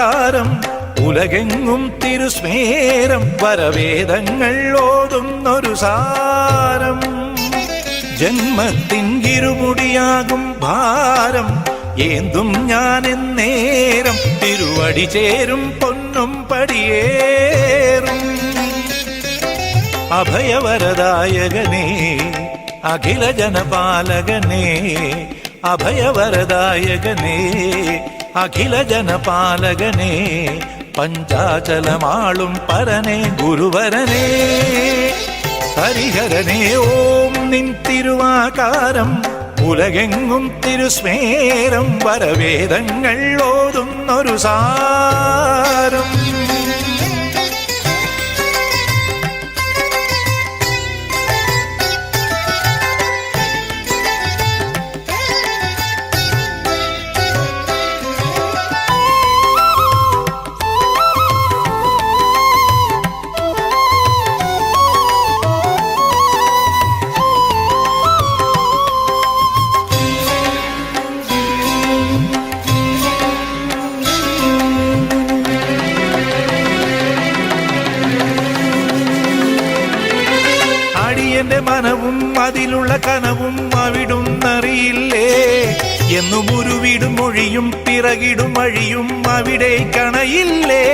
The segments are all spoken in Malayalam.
തിരുവാകാരം ഉലകെങ്ങും തിരുസ്മേരം വരവേദങ്ങൾ ഓതുന്നൊരു സാരം. ജന്മത്തിൻ ഇരുമുടിയാകും ഭാരം ഏന്തും ഞാനെന്നേരം തിരുവടി ചേരും പൊന്നും പടിയേറും. അഭയവരദായകനേ അഖില ജനപാലകനേ, അഭയവരദായകനേ അഖില ജനപാലകനേ, പഞ്ചാചലമാളും പരനേ ഗുരുവരനേ ഹരിഹരനേ. ഓം നിൻ തിരുവാകാരം ഉലകെങ്ങും തിരുസ്മേരം വരവേദങ്ങൾ ഓതുന്നൊരു സാരം. എന്റെ മനവും അതിലുള്ള കനവും അവിടുന്നറിയില്ലേ, എന്നും ഉരുവിടും മൊഴിയും പിറകിടും വഴിയും അവിടെ കണയില്ലേ.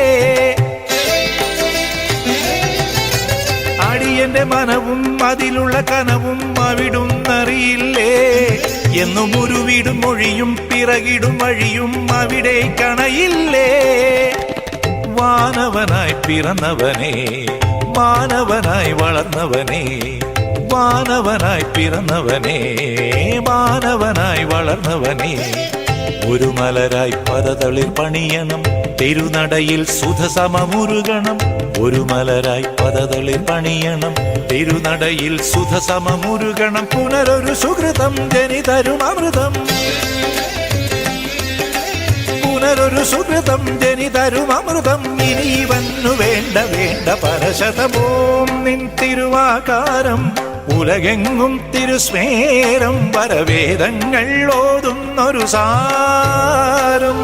അടിയന്റെ മനവും അതിലുള്ള കനവും അവിടുന്നറിയില്ലേ, എന്നും ഉരുവിടും മൊഴിയും പിറകിടും വഴിയും അവിടെ കണയില്ലേ. വാനവനായി പിറന്നവനേ മാനവനായി വളർന്നവനേ, വാനവനായി പിറന്നവനേ മാനവനായി വളർന്നവനേ, ഒരു മലരായി പദതളിർ പണിയണം തിരുനടയിൽ സുധസമമുരുകണം. ഒരു മലരായി പദതളിർ പണിയണം തിരുനടയിൽ സുധസമമുരുകണം. പുനരൊരു സുഹൃതം ജനിതരും അമൃതം, പുനരൊരു സുഹൃതം ജനിതരും അമൃതം. ഇനി വന്നു വേണ്ട വേണ്ട പരശതമോം നിൻ തിരുവാകാരം ഉലകെങ്ങും തിരുസ്മേരം വരവേദങ്ങൾ ഓതുന്നൊരു സാരം.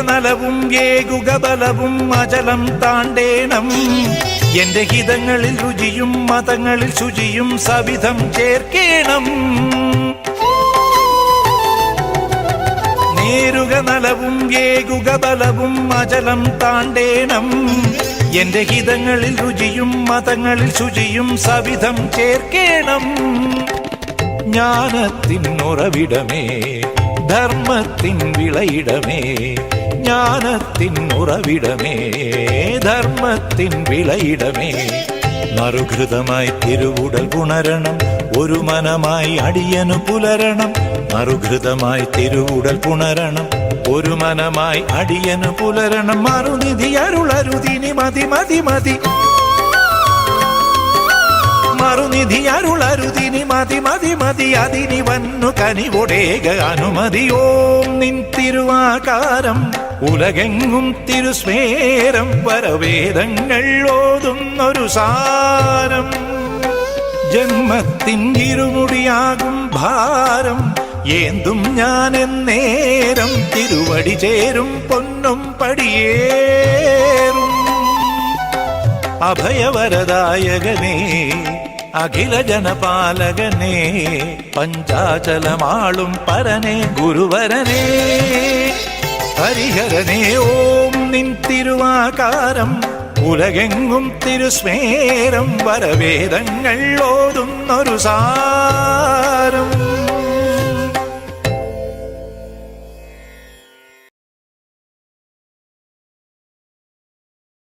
നലവും ഏകുക ബലവും അചലം താണ്ടേണം. എന്റെ ഹിതങ്ങളിൽ രുചിയും മതങ്ങളിൽ ശുചിയും സവിധം ചേർക്കേണം. നേരുക നലവും ഏകുക ബലവും അചലം താണ്ടേണം. എന്റെ ഹിതങ്ങളിൽ രുചിയും മതങ്ങളിൽ ശുചിയും സവിധം ചേർക്കേണം. ജ്ഞാനത്തിൻ ഉറവിടമേ ധർമ്മത്തിൻ വിളയിടമേ, ജ്ഞാനത്തിൻ ഉറവിടമേ ധർമ്മത്തിൻ വിളയിടമേ. മറുഘൃതമായി തിരുവുടൽ പുണരണം ഒരു മനമായി അടിയനു പുലരണം. മറുഘൃതമായി തിരുവുടൽ പുണരണം ഒരു മനമായി അടിയനു പുലരണം. മറുനിധി അരുളരുതിനി മതി മതി മതി, മറുനിധി അരുളരുതിനി മതി മതി മതി. അതിനി വന്നു കനിവൊടേക അനുമതി. ഓം നിൻ തിരുവാകാരം ഉലകെങ്ങും തിരുസ്മേരം വരവേദങ്ങൾ ഓതുന്നൊരു സാരം. ജന്മത്തിൻ ഇരുമുടിയാകും ഭാരം ഏന്തും ഞാനെന്നേരം തിരുവടി ചേരും പൊന്നും പടിയേറും. അഭയവരദായകനേ അഖില ജനപാലകനേ, പഞ്ചാചലമാളും പരനേ ഗുരുവരനേ ഹരിഹരനേ. ഓം നിൻ തിരുവാകാരം ഉലകെങ്ങും തിരുസ്മേരം വരവേദങ്ങൾ ഓതുന്നൊരു സാരം.